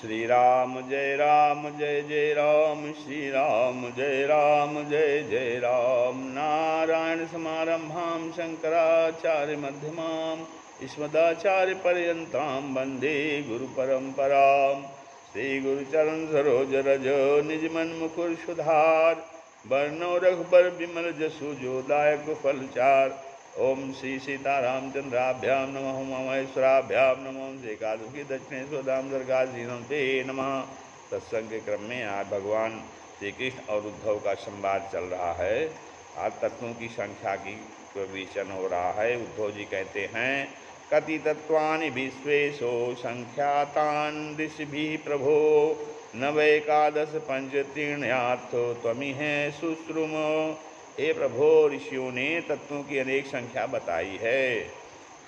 श्री राम जय जय राम, श्री राम जय जय राम। नारायण समारंभां शंकराचार्य मध्यमाम् अस्मदाचार्य पर्यन्तां वन्दे गुरुपरम्पराम्। श्री गुरुचरण सरोज रज निज मन मुकुर सुधार, वर्णो रघुबर विमल जसु जो दायक फलचार। ओम श्री सीतारामचंद्राभ्यां नमः, महेश्वराभ्यां नमः, एकादशी दक्षिणेश्वर दामोदरगाधीनम ते नमः। सत्संग के क्रम में आज भगवान श्री कृष्ण और उद्धव का संवाद चल रहा है। आज तत्वों की संख्या की विवेचन हो रहा है। उद्धव जी कहते हैं, कति तत्वानि विश्वेशो संख्यातान् ऋषिभिः प्रभो, नवैकादश पंचतीर्ण्यार्थो त्वमिह शुश्रुम। हे प्रभो, ऋषियों ने तत्वों की अनेक संख्या बताई है।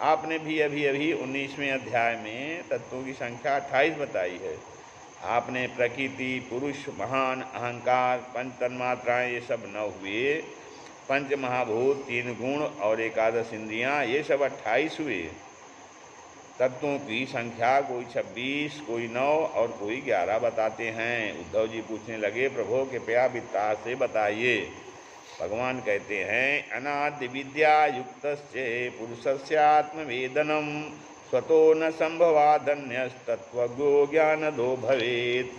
आपने भी अभी 19वें अध्याय में तत्वों की संख्या 28 बताई है। आपने प्रकृति, पुरुष, महान, अहंकार, पंच तन्मात्राएँ ये सब 9 हुए, पंच महाभूत, 3 गुण और एकादश इंद्रियाँ ये सब 28 हुए। तत्वों की संख्या कोई 26, कोई 9 और कोई 11 बताते हैं। उद्धव जी पूछने लगे, प्रभो कृपया विस्तार से बताइए। भगवान कहते हैं, अनादि विद्या युक्तस्य पुरुषस्यात्मवेदनम स्वतो न संभवादन्यस्तत्वज्ञो ज्ञानदो भवेत्।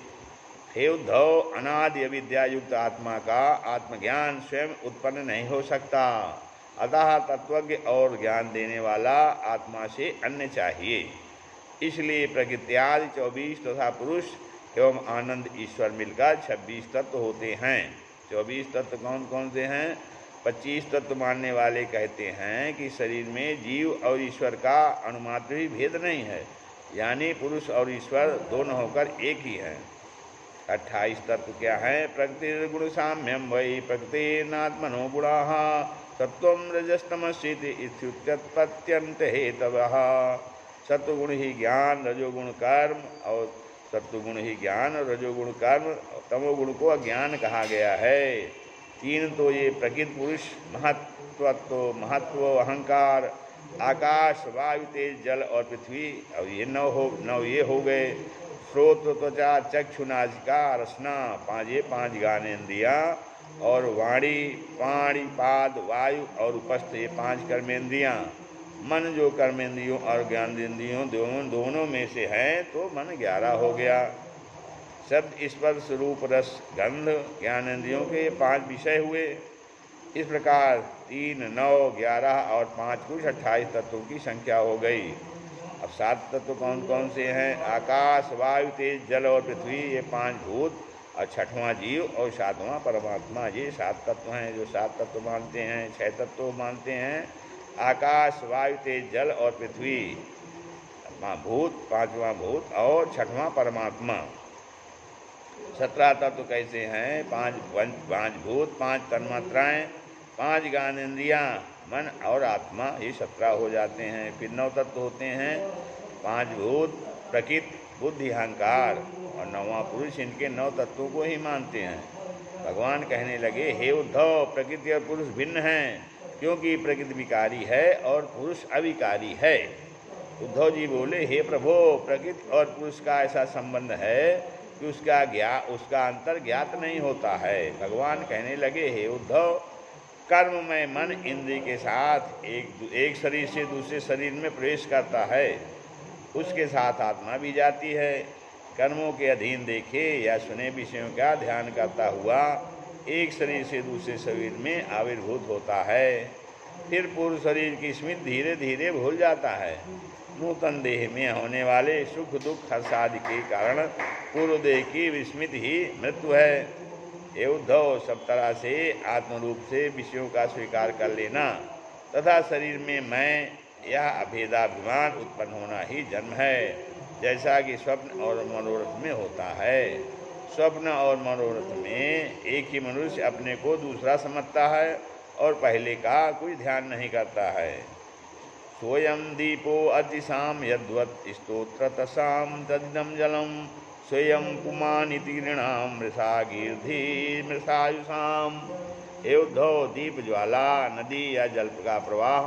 हे उद्धव, अनादि विद्या युक्त आत्मा का आत्मज्ञान स्वयं उत्पन्न नहीं हो सकता, अतः तत्वज्ञ और ज्ञान देने वाला आत्मा से अन्य चाहिए। इसलिए प्रकृत्यादि 24 तथा पुरुष एवं आनंद ईश्वर मिलकर 26 तत्व होते हैं। 24 तत्व कौन कौन से हैं? 25 तत्व मानने वाले कहते हैं कि शरीर में जीव और ईश्वर का अणुमात्र भी भेद नहीं है, यानी पुरुष और ईश्वर दोनों होकर एक ही हैं। 28 तत्व क्या है? प्रकृति गुण साम्यम वै प्रकृतिनात्मनो गुणाः सत्वं रजस्तमसीति इत्युत्पत्त्यन्त हेतवः। सत्वगुण ही ज्ञान, रजोगुण कर्म और सत्वगुण ही ज्ञान और रजोगुण कर्म, तमोगुण को अज्ञान कहा गया है। 3 तो ये प्रकृति, पुरुष, महत्व, अहंकार, आकाश, वायु, तेज, जल और पृथ्वी, और ये 9 ये हो गए। श्रोत, त्वचा, चक्षु, नासिका, रसना, 5 ज्ञानेन्द्रियाँ, और वाणी, पाणि, पाद, वायु और उपस्थ ये 5 कर्मेंद्रियाँ। मन जो कर्मेंद्रियों और ज्ञानेंद्रियों दोनों में से है तो मन 11 हो गया। शब्द, स्पर्श, रूप, रस, गंध ज्ञानेंद्रियों के 5 विषय हुए। इस प्रकार 3, 9, 11 और 5 कुछ 28 तत्वों की संख्या हो गई। अब 7 तत्व कौन कौन से हैं? आकाश, वायु, तेज, जल और पृथ्वी ये 5 भूत, और 6वां जीव और 7वां परमात्मा। ये 7 तत्व हैं जो 7 तत्व मानते हैं। 6 तत्व मानते हैं, आकाश, वायु, तेज, जल और पृथ्वी, भूत, 5वां भूत और 6वां परमात्मा। 17 तत्व कैसे हैं? 5 भूत, 5 तन्मात्राएँ, 5 ज्ञानेंद्रियाँ, मन और आत्मा, ये 17 हो जाते हैं। फिर 9 तत्व होते हैं, 5 भूत, प्रकृति, बुद्धि, अहंकार और 9वां पुरुष। इनके 9 तत्वों को ही मानते हैं। भगवान कहने लगे, हे उद्धव, प्रकृति और पुरुष भिन्न हैं, क्योंकि प्रकृति विकारी है और पुरुष अविकारी है। उद्धव जी बोले, हे प्रभो, प्रकृति और पुरुष का ऐसा संबंध है कि उसका अंतर ज्ञात नहीं होता है। भगवान कहने लगे, हे उद्धव, कर्म में मन इंद्रिय के साथ एक शरीर से दूसरे शरीर में प्रवेश करता है, उसके साथ आत्मा भी जाती है। कर्मों के अधीन देखे या सुने विषयों का ध्यान करता हुआ एक शरीर से दूसरे शरीर में आविर्भूत होता है। फिर पूर्व शरीर की स्मृति धीरे धीरे भूल जाता है। नूतन देह में होने वाले सुख दुख हर्ष आदि के कारण पूर्व देह की विस्मृति ही मृत्यु है। ये उद्धव, सब तरह से आत्मरूप से विषयों का स्वीकार कर लेना तथा शरीर में मैं यह अभेदाभिमान उत्पन्न होना ही जन्म है, जैसा कि स्वप्न और मनोरथ में होता है। स्वप्न और मनोरथ में एक ही मनुष्य अपने को दूसरा समझता है और पहले का कोई ध्यान नहीं करता है। सोयम दीपो अतिशाम यद्वत् स्तोत्रतसाम तदिदं जलम स्वयं पुमानिति नृणाम मृषा गिर्धि मृषायुषाम। हे उद्धव, दीप ज्वाला, नदी या जल का प्रवाह,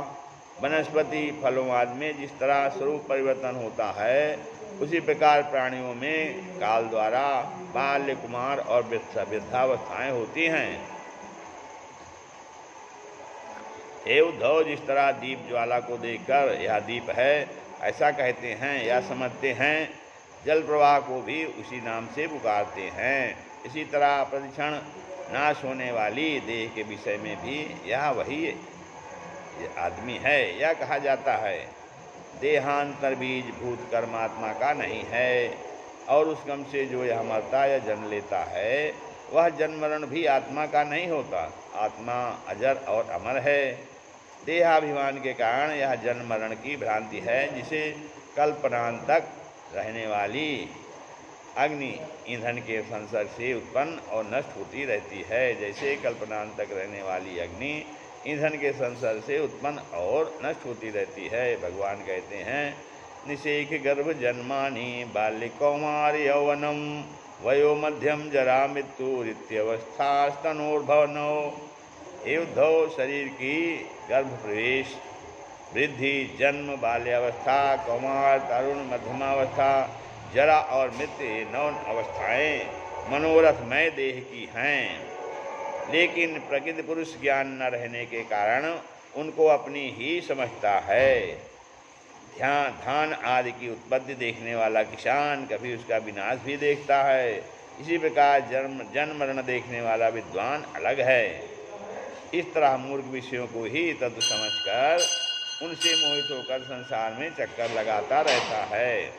वनस्पति, फलों आदि में जिस तरह स्वरूप परिवर्तन होता है, उसी प्रकार प्राणियों में काल द्वारा बाल्य, कुमार और वृद्धावस्थाएं होती हैं। हे उद्धव, जिस तरह दीप ज्वाला को देखकर यह दीप है ऐसा कहते हैं या समझते हैं, जल प्रवाह को भी उसी नाम से पुकारते हैं, इसी तरह प्रतिक्षण नाश होने वाली देह के विषय में भी यह वही आदमी है यह कहा जाता है। देहांतर बीज भूत कर्मात्मा का नहीं है, और उस क्रम से जो यह मरता या जन्म लेता है वह जन्म मरण भी आत्मा का नहीं होता। आत्मा अजर और अमर है। देहाभिमान के कारण यह जन्म मरण की भ्रांति है, जिसे कल्पनांतक रहने वाली अग्नि ईंधन के संसर्ग से उत्पन्न और नष्ट होती रहती है। जैसे कल्पनांतक रहने वाली अग्नि ईंधन के संसर्ग से उत्पन्न और नष्ट होती रहती है। भगवान कहते हैं, निषेक गर्भ जन्मानि बाल्य कौमार यौवनम वयो मध्यम जरा मृत्युरित्यवस्था स्तनोर्भवनो। हे उद्धव, शरीर की गर्भ प्रवेश, वृद्धि, जन्म, बाल्यावस्था, कौमार, तरुण, मध्यमावस्था, जरा और मृत्यु 9 अवस्थाएं मनोरथमय देह की हैं, लेकिन प्रकृति पुरुष ज्ञान न रहने के कारण उनको अपनी ही समझता है। धान आदि की उत्पत्ति देखने वाला किसान कभी उसका विनाश भी देखता है। इसी प्रकार जन्म मरण देखने वाला विद्वान अलग है। इस तरह मूर्ख विषयों को ही तत्व समझकर उनसे मोहित होकर संसार में चक्कर लगाता रहता है।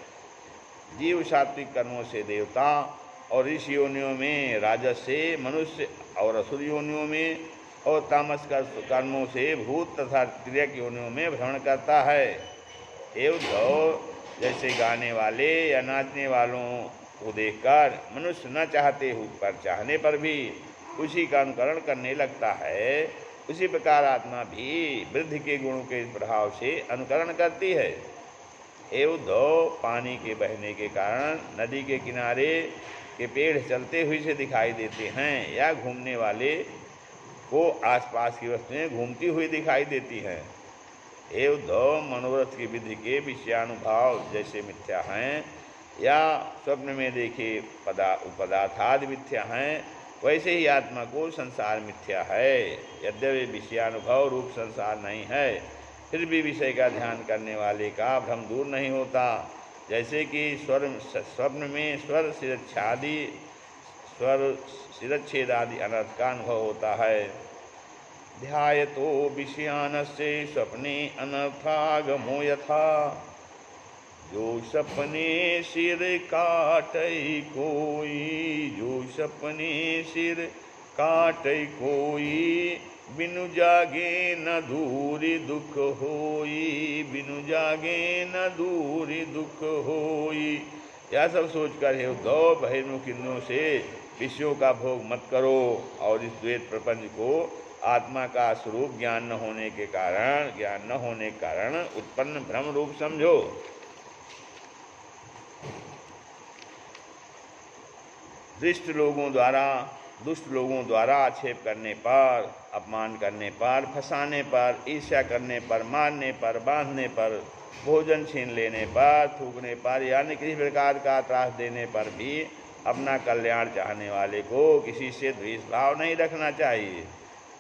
जीव सात्विक कर्मों से देवता और ऋषि योनियों में राजस से मनुष्य और असुर योनियों में और तामस कर्मों से भूत तथा तिर्यक योनियों में भ्रमण करता है। हे उद्धव, जैसे गाने वाले या नाचने वालों को देखकर मनुष्य न चाहते हो पर चाहने पर भी उसी का अनुकरण करने लगता है, उसी प्रकार आत्मा भी वृद्धि के गुणों के प्रभाव से अनुकरण करती है। हे उद्धव, पानी के बहने के कारण नदी के किनारे के पेड़ चलते हुए से दिखाई देते हैं, या घूमने वाले को आसपास की वस्तुएं घूमती हुई दिखाई देती हैं। हे उद्धव, मनोरथ की विधि के विषयानुभाव जैसे मिथ्या हैं, या स्वप्न में देखे पदार्थादि मिथ्या हैं, वैसे ही आत्मा को संसार मिथ्या है। यद्यपि विषयानुभव रूप संसार नहीं है, फिर भी विषय का ध्यान करने वाले का भ्रम दूर नहीं होता। जैसे कि स्वप्न में स्वर शिरच्छेदादि अनर्थ का अनुभव होता है। ध्यायतो विषयानस्य स्वप्ने अनर्थागमो यथा, जो सपने सिर काटै कोई, जो सपने सिर काटै कोई, बिनु जागे न दूरी दुख होई, बिनु जागे न दूरी दुख होई। यह सब सोचकर हे उद्धव, बहिर्मुख इंद्रियों से विषयों का भोग मत करो, और इस द्वैत प्रपंच को आत्मा का स्वरूप ज्ञान न होने के कारण उत्पन्न भ्रम रूप समझो। दुष्ट लोगों द्वारा आक्षेप करने पर, अपमान करने पर, फंसाने पर, ईर्ष्या करने पर, मारने पर, बांधने पर, भोजन छीन लेने पर, थूकने पर, यानी किसी प्रकार का त्रास देने पर भी अपना कल्याण चाहने वाले को किसी से द्वेष भाव नहीं रखना चाहिए।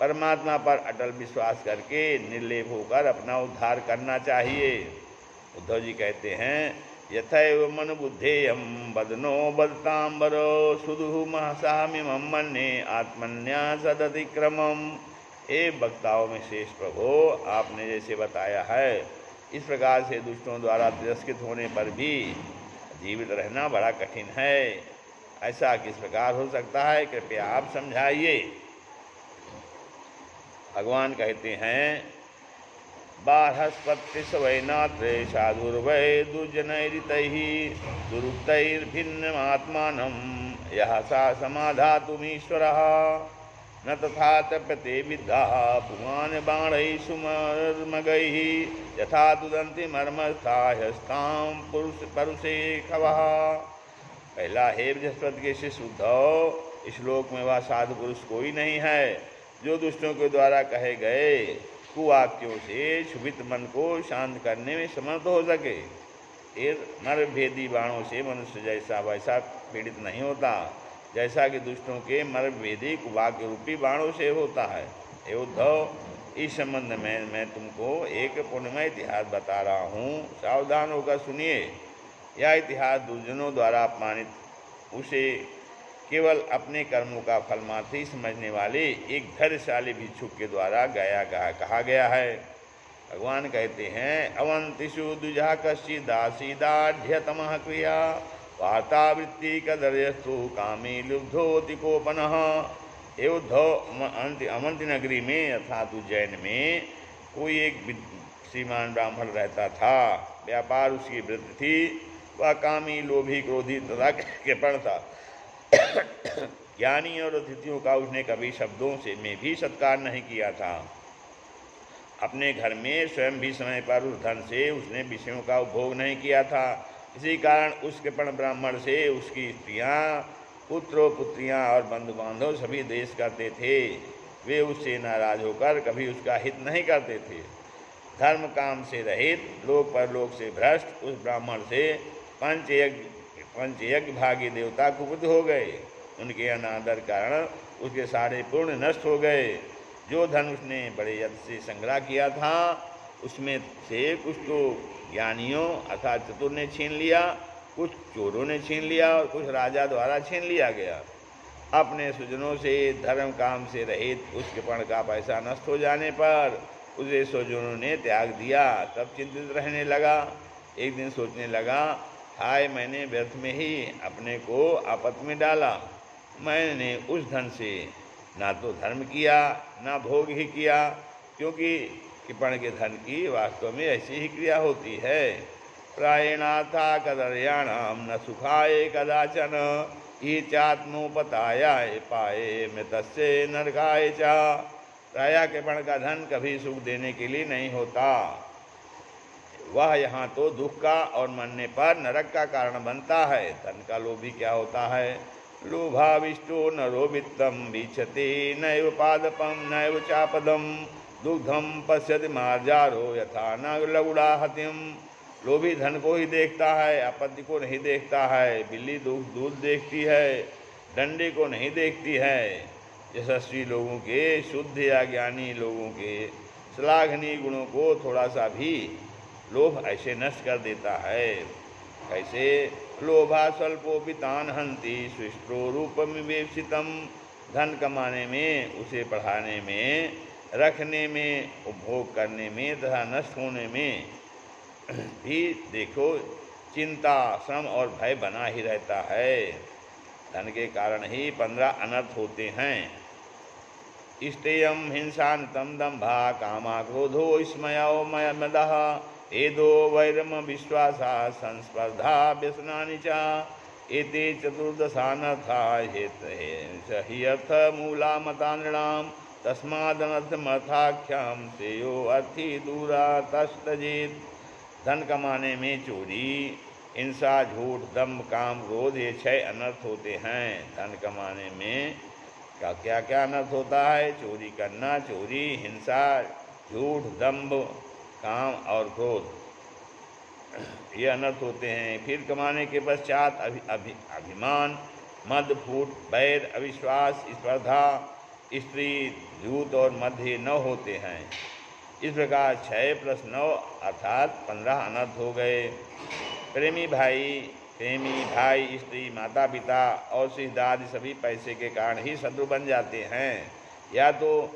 परमात्मा पर अटल विश्वास करके निर्लेप होकर अपना उद्धार करना चाहिए। उद्धव जी कहते हैं, यथैव मन बुद्धेयम बदनो बदतांबरो सुदुः महसामिमं मन्ये आत्मन्या सदतिक्रमम्। हे वक्ताओं में शेष प्रभो, आपने जैसे बताया है, इस प्रकार से दुष्टों द्वारा तिरस्कृत होने पर भी जीवित रहना बड़ा कठिन है। ऐसा किस प्रकार हो सकता है, कृपया आप समझाइए। भगवान कहते हैं, बारहस्पति वैनात्रे साधुर्वै दुर्जनैरितैः दुरुक्तैर्भिन्नमात्मानं यः सा समाधातुमीश्वरः न तथा तप्यते विद्धाः पुमान् बाणैः सुमर्मगैः यथा तुदन्ति मर्मस्थायस्तां परुषे खवः। पहला, हे बृहस्पति के शिष्य उद्धव, इस श्लोक में वह साधु पुरुष कोई नहीं है जो दुष्टों के द्वारा कहे गए कुवाक्यों से क्षुभित मन को शांत करने में समर्थ हो सके। नर भेदी बाणों से मनुष्य जैसा वैसा पीड़ित नहीं होता, जैसा कि दुष्टों के मर भेदी वाक्य रूपी बाणों से होता है। हे उद्धव, इस संबंध में मैं तुमको एक पुण्यमय इतिहास बता रहा हूँ, सावधान होकर सुनिए। यह इतिहास दुर्जनों द्वारा अपमानित, उसे केवल अपने कर्मों का फल मात्र ही समझने वाले एक धैर्यशाली भिक्षुक के द्वारा कहा गया है। भगवान कहते हैं, अवंतिषु द्विजा कश्चित् दासीदाढ्यतमः क्रिया वार्तावृत्ति कदर्यस्तु कामी लुब्धोति कोपनः। हे उद्धव, अवंती नगरी में अर्थात उज्जैन में कोई एक श्रीमान ब्राह्मण रहता था। व्यापार उसकी वृत्ति थी। वह कामी, लोभी, क्रोधी तथा कृपण था। ज्ञानी और अतिथियों का उसने कभी शब्दों से में भी सत्कार नहीं किया था। अपने घर में स्वयं भी समय पर उस धन से उसने विषयों का उपभोग नहीं किया था। इसी कारण उस कृपण ब्राह्मण से उसकी स्त्रियां, पुत्र, पुत्रियां और बंधु बांधव सभी द्वेष करते थे। वे उससे नाराज होकर कभी उसका हित नहीं करते थे। धर्म काम से रहित, लोक परलोक से भ्रष्ट उस ब्राह्मण से पंचयज्ञ भागी देवता कुपित हो गए। उनके अनादर कारण उसके सारे पुण्य नष्ट हो गए। जो धन उसने बड़े यत्न से संग्रह किया था, उसमें से कुछ तो ज्ञानियों अर्थात चतुर ने छीन लिया, कुछ चोरों ने छीन लिया और कुछ राजा द्वारा छीन लिया गया। अपने सुजनों से, धर्म काम से रहित उस कृपण का पैसा नष्ट हो जाने पर उसे स्वजनों ने त्याग दिया। तब चिंतित रहने लगा। एक दिन सोचने लगा, हाय, मैंने व्यर्थ में ही अपने को आपत्ति में डाला। मैंने उस धन से ना तो धर्म किया, ना भोग ही किया, क्योंकि कृपण के धन की वास्तव में ऐसी ही क्रिया होती है। प्रायणाथा कदर्याणाम न सुखाए कदाचन ही चात्मोपतायाय पाए मृतस्य नरकाय चा। प्रायः कृपण का धन कभी सुख देने के लिए नहीं होता। वह यहाँ तो दुख का और मरने पर नरक का कारण बनता है। धन का लोभी क्या होता है? लोभाविष्टो नरो वित्तम वीक्षते नैव पादपम नैव चापदम दुग्धम पश्यति मार्जारो यथा न लगुड़ाहत्यम। लोभी धन को ही देखता है, आपत्ति को नहीं देखता है। बिल्ली दूध देखती है, डंडे को नहीं देखती है। यशस्वी लोगों के, शुद्ध या ज्ञानी लोगों के श्लाघनीय गुणों को थोड़ा सा भी लोभ ऐसे नष्ट कर देता है। कैसे? लोभा स्वल्पोपितान हंति सृष्टो रूपमिवेक्षितम। धन कमाने में, उसे बढ़ाने में, रखने में, उपभोग करने में तथा नष्ट होने में भी देखो चिंता, श्रम और भय बना ही रहता है। धन के कारण ही 15 अनर्थ होते हैं। इष्टेयम हिंसान्तम दंभा कामा क्रोधो स्मयो मदः एदो वैरम विश्वासा संस्पर्धा व्यसनानि च एते चतुर्दशानर्था हि अर्थ मूला मता नृणाम तस्मादनर्थमर्थाख्याम श्रेयो अर्थी दूरा तस्तजेत। धन कमाने में चोरी, हिंसा, झूठ, दंभ, काम, क्रोध ये 6 अनर्थ होते हैं। धन कमाने में क्या क्या अनर्थ होता है? चोरी करना, चोरी, हिंसा, झूठ, दंभ, काम और क्रोध, ये अनर्थ होते हैं। फिर कमाने के पश्चात अभिमान, मद, फूट, बैर, अविश्वास, स्पर्धा, स्त्री, झूठ और मध्य 9 होते हैं। इस प्रकार 6 + 9 अर्थात 15 अनर्थ हो गए। प्रेमी भाई, स्त्री, माता पिता और सिद्धादि सभी पैसे के कारण ही शत्रु बन जाते हैं। या तो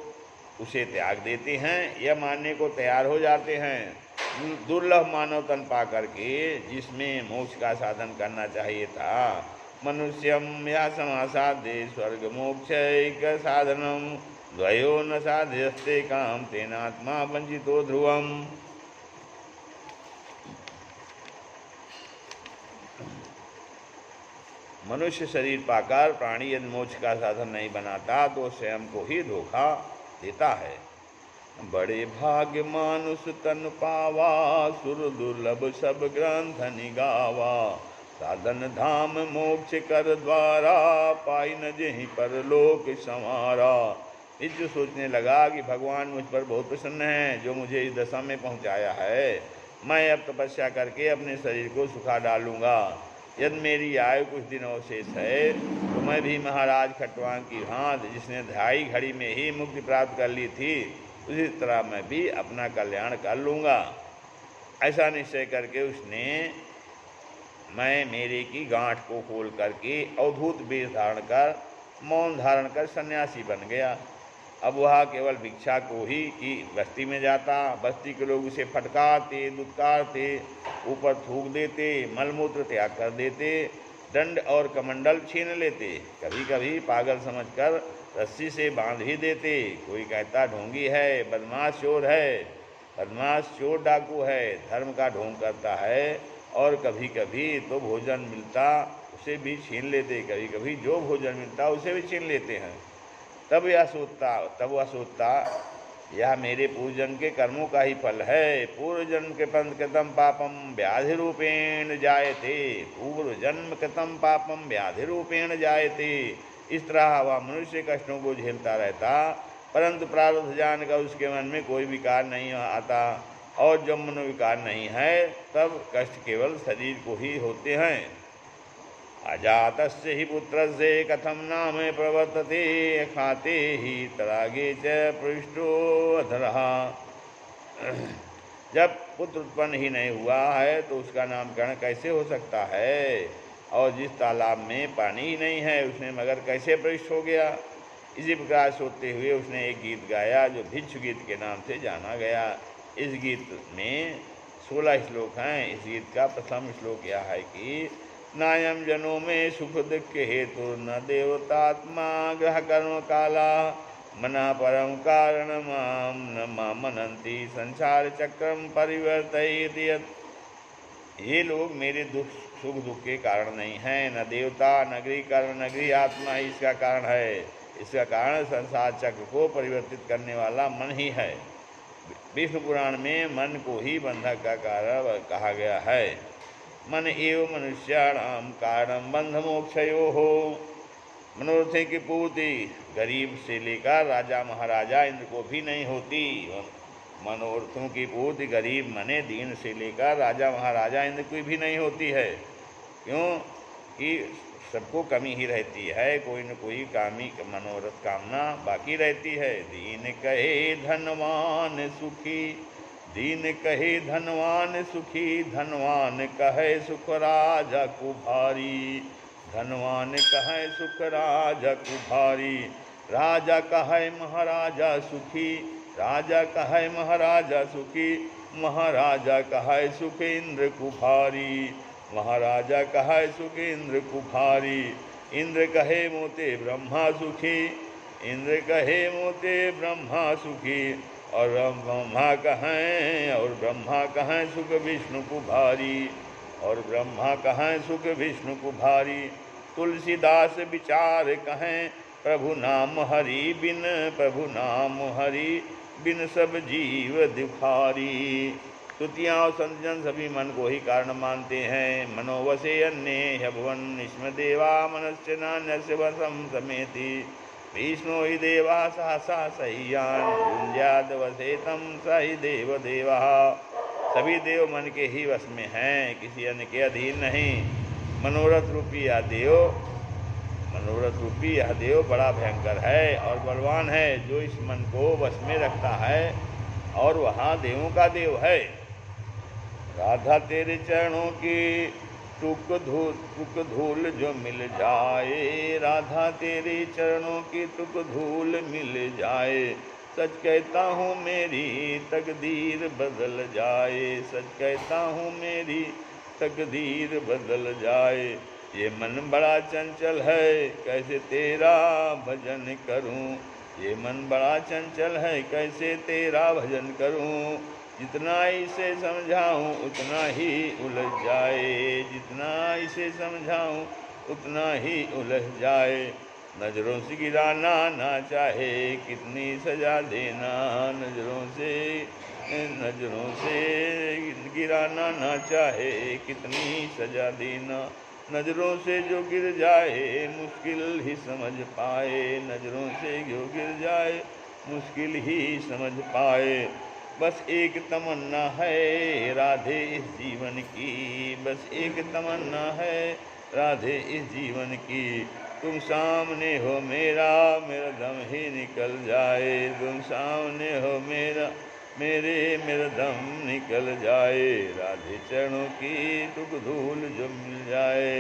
उसे त्याग देते हैं या मानने को तैयार हो जाते हैं। दुर्लभ मानव तन पा करके जिसमें मोक्ष का साधन करना चाहिए था, मनुष्यम या समासाध्य स्वर्ग मोक्षैक साधनम द्वयो न साध्यस्ते काम तेनात्मा वंचितो ध्रुवम। मनुष्य शरीर पाकर प्राणी यदि मोक्ष का साधन नहीं बनाता तो स्वयं को ही धोखा देता है। बड़े भाग्य मानुष तन पावा सुर दुर्लभ सब ग्रंथ निगावा साधन धाम मोक्ष कर द्वारा पाई न जहीं परलोक संवारा। इससे सोचने लगा कि भगवान मुझ पर बहुत प्रसन्न है जो मुझे इस दशा में पहुंचाया है। मैं अब तपस्या करके अपने शरीर को सुखा डालूंगा। यदि मेरी आयु कुछ दिनों शेष है तो मैं भी महाराज खट्वांग की भांति, जिसने 2.5 घड़ी में ही मुक्ति प्राप्त कर ली थी, उसी तरह मैं भी अपना कल्याण कर लूँगा। ऐसा निश्चय करके उसने मैं मेरे की गांठ को खोल करके अवधूत वेश धारण कर मौन धारण कर सन्यासी बन गया। अब वह केवल भिक्षा को ही की बस्ती में जाता। बस्ती के लोग उसे फटकारते, दुत्कारते, ऊपर थूक देते, मलमूत्र त्याग कर देते, दंड और कमंडल छीन लेते, कभी कभी पागल समझकर रस्सी से बांध ही देते। कोई कहता ढोंगी है, बदमाश चोर है, बदमाश चोर डाकू है, धर्म का ढोंग करता है। और कभी कभी तो भोजन मिलता उसे भी छीन लेते, कभी कभी जो भोजन मिलता उसे भी छीन लेते हैं। तब वह सोचता यह मेरे पूर्व जन्म के कर्मों का ही फल है। पूर्व जन्म के पंथ कृतम पापम व्याधि रूपेण जायते, पूर्व जन्म कृतम पापम व्याधि रूपेण जायते। इस तरह वह मनुष्य कष्टों को झेलता रहता, परंतु प्रारब्ध जानकर उसके मन में कोई विकार नहीं आता। और जब मनोविकार नहीं है तब कष्ट केवल शरीर को ही होते हैं। अजातस्य हि पुत्रस्य कथम नाम प्रवर्तते, खाते ही तरागे च पृष्ठो अधरः। जब पुत्र उत्पन्न ही नहीं हुआ है तो उसका नामकरण कैसे हो सकता है? और जिस तालाब में पानी ही नहीं है उसमें मगर कैसे प्रविष्ट हो गया? इसी प्रकार सोचते हुए उसने एक गीत गाया जो भिक्षु गीत के नाम से जाना गया। इस गीत में 16 श्लोक हैं। इस गीत का प्रथम श्लोक यह है कि नायम जनों में सुख दुख हेतु न देवतात्मा ग्रह कर्म काला, मना परम कारण माम न मनंती संसार चक्रम परिवर्तयति। ये लोग मेरे सुख दुख के कारण नहीं हैं, न देवता, नगरी कर्म, नगरी आत्मा इसका कारण है। इसका कारण संसार चक्र को परिवर्तित करने वाला मन ही है। विष्णु पुराण में मन को ही बंधक का कारण कहा गया है। मन एव मनुष्याणाम कारणम बंध मोक्षयो हो। मनोरथों की पूर्ति गरीब से लेकर राजा महाराजा इंद्र को भी नहीं होती। मनोरथों की पूर्ति गरीब मने दीन से लेकर राजा महाराजा इंद्र की भी नहीं होती है। क्यों कि सबको कमी ही रहती है, कोई न कोई मनोरथ कामना बाकी रहती है। दीन कहे धनवान सुखी, दीन कहे धनवान सुखी, धनवान कहे सुख राजा कुभारी, धनवान कहे सुख राजा कुभारी। राजा कहे महाराजा सुखी, राजा कहे महाराजा सुखी, महाराजा कहे सुख इंद्र कुभारी, महाराजा कहे सुख इंद्र कुभारी। इंद्र कहे मोते ब्रह्मा सुखी, इंद्र कहे मोते ब्रह्मा सुखी, और ब्रह्मा कहें सुख विष्णु कुभारी, और ब्रह्मा कहें सुख विष्णु कुभारी। तुलसीदास विचार कहें प्रभु नाम हरि बिन, प्रभु नाम हरि बिन सब जीव दुखारी। स्तुतियाँ और संतजन सभी मन को ही कारण मानते हैं। मनोवसे अन्य भुवन स्म देवा मनस्य नान्यस्य वसम समेति, विष्णु ही देवा सहसा सह्यान युंज्याद वसेतम सही देव देवा। सभी देव मन के ही वश में हैं, किसी अन्य के अधीन नहीं। मनोरथ रूपी यह देव बड़ा भयंकर है और बलवान है, जो इस मन को वश में रखता है और वहाँ देवों का देव है। राधा तेरे चरणों की टुक धूल जो मिल जाए, राधा तेरे चरणों की टुक धूल मिल जाए। सच कहता हूँ मेरी तकदीर बदल जाए, सच कहता हूँ मेरी तकदीर बदल जाए। ये मन बड़ा चंचल है कैसे तेरा भजन करूँ, ये मन बड़ा चंचल है कैसे तेरा भजन करूँ। जितना इसे समझाऊं उतना ही उलझ जाए, जितना इसे समझाऊं उतना ही उलझ जाए। नजरों से गिराना ना चाहे कितनी सजा देना, नजरों से गिराना ना चाहे कितनी सजा देना। नजरों से जो गिर जाए मुश्किल ही समझ पाए, नजरों से जो गिर जाए मुश्किल ही समझ पाए। बस एक तमन्ना है राधे इस जीवन की, बस एक तमन्ना है राधे इस जीवन की, तुम सामने हो मेरा मेरा दम ही निकल जाए, तुम सामने हो मेरा दम निकल जाए, राधे चरणों की तुक धूल जो मिल जाए।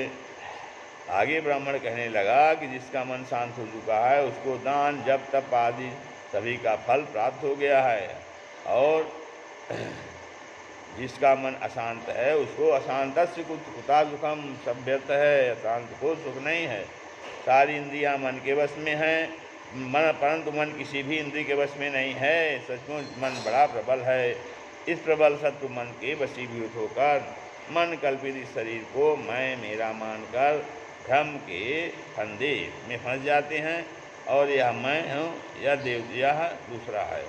आगे ब्राह्मण कहने लगा कि जिसका मन शांत हो चुका है उसको दान जप तप आदि सभी का फल प्राप्त हो गया है, और जिसका मन अशांत है उसको अशांतस्य कुता सुखम, सब व्यर्थ है, अशांत को सुख नहीं है। सारी इंद्रियां मन के वश में हैं, परंतु मन किसी भी इंद्रिय के वश में नहीं है। सचमुच मन बड़ा प्रबल है। इस प्रबल शत्रु मन के वशीभूत होकर मन कल्पित इस शरीर को मैं मेरा मानकर भ्रम के फंदे में फंस जाते हैं, और यह मैं हूँ, यह दूसरा है।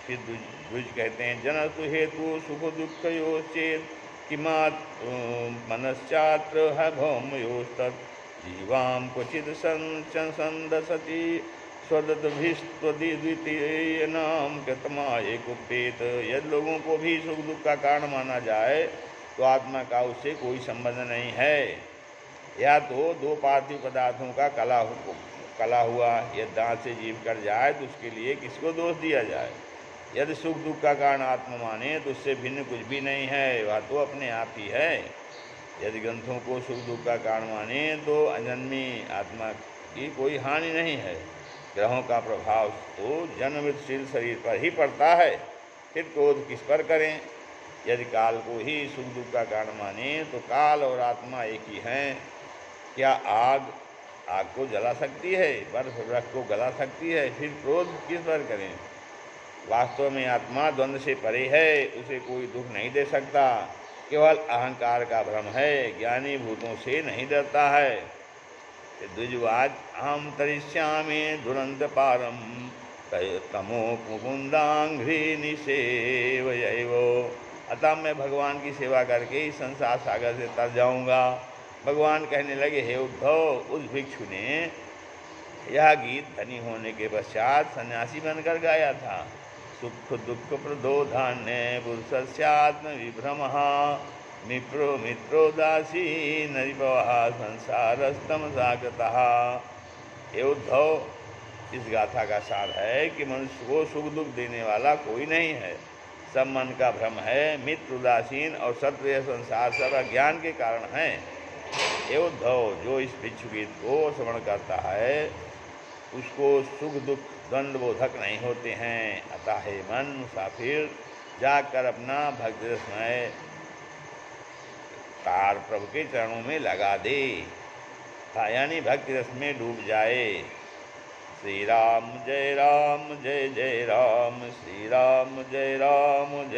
फिर द्विज कहते हैं, जनतु हेतु सुख दुख योश्चेत किमात् मनश्चात्र है भौमयोस्तत्, जीवाम क्वचित संदसति स्वदद्भिस्त्वद्वितीय नाम कृतमाये कुप्येत। यदि लोगों को भी सुख दुख का कारण माना जाए तो आत्मा का उससे कोई संबंध नहीं है। या तो दो पार्थिव पदार्थों का कला हुआ, यदि दांत से जीव कर जाए तो उसके लिए किसको दोष दिया जाए। यदि सुख दुख का कारण आत्मा माने तो उससे भिन्न कुछ भी नहीं है, वह तो अपने आप ही है। यदि ग्रंथों को सुख दुख का कारण माने तो अजन्मी आत्मा की कोई हानि नहीं है। ग्रहों का प्रभाव तो जन्म मृतशील शरीर पर ही पड़ता है, फिर क्रोध किस पर करें। यदि काल को ही सुख दुख का कारण माने तो काल और आत्मा एक ही हैं। क्या आग को जला सकती है, बर्फ बर्फ को गला सकती है, फिर क्रोध किस पर करें। वास्तव में आत्मा द्वंद्व से परे है, उसे कोई दुख नहीं दे सकता, केवल अहंकार का भ्रम है, ज्ञानी भूतों से नहीं डरता है। द्विजवाच अहम तरिष्यामि दुरंत पारम तमो मुकुंदांघ्रि निसेवयैवो। अतः मैं भगवान की सेवा करके इस संसार सागर से तर जाऊंगा। भगवान कहने लगे, हे उद्धव, उस भिक्षु ने यह गीत धनी होने के पश्चात सन्यासी बनकर गाया था। सुख दुख प्रदोधान्य पुरुषस्यात्म विभ्रमः, मित्रो दासी नरिपवः संसारस्तम जागतः। हे उद्धव, इस गाथा का सार है कि मनुष्य को सुख दुख देने वाला कोई नहीं है, सब मन का भ्रम है। मित्र उदासीन और शत्रु यह संसार सब अज्ञान के कारण है। हे उद्धव, जो इस भिक्षु गीत को श्रवण करता है उसको सुख दुख द्वंद्व बोधक नहीं होते हैं। अतः हे मन मुसाफिर, जाकर अपना भक्ति रसमय तार प्रभु के चरणों में लगा दे, यानी भक्ति रस में डूब जाए। श्री राम जय जय राम, श्री राम जय राम जय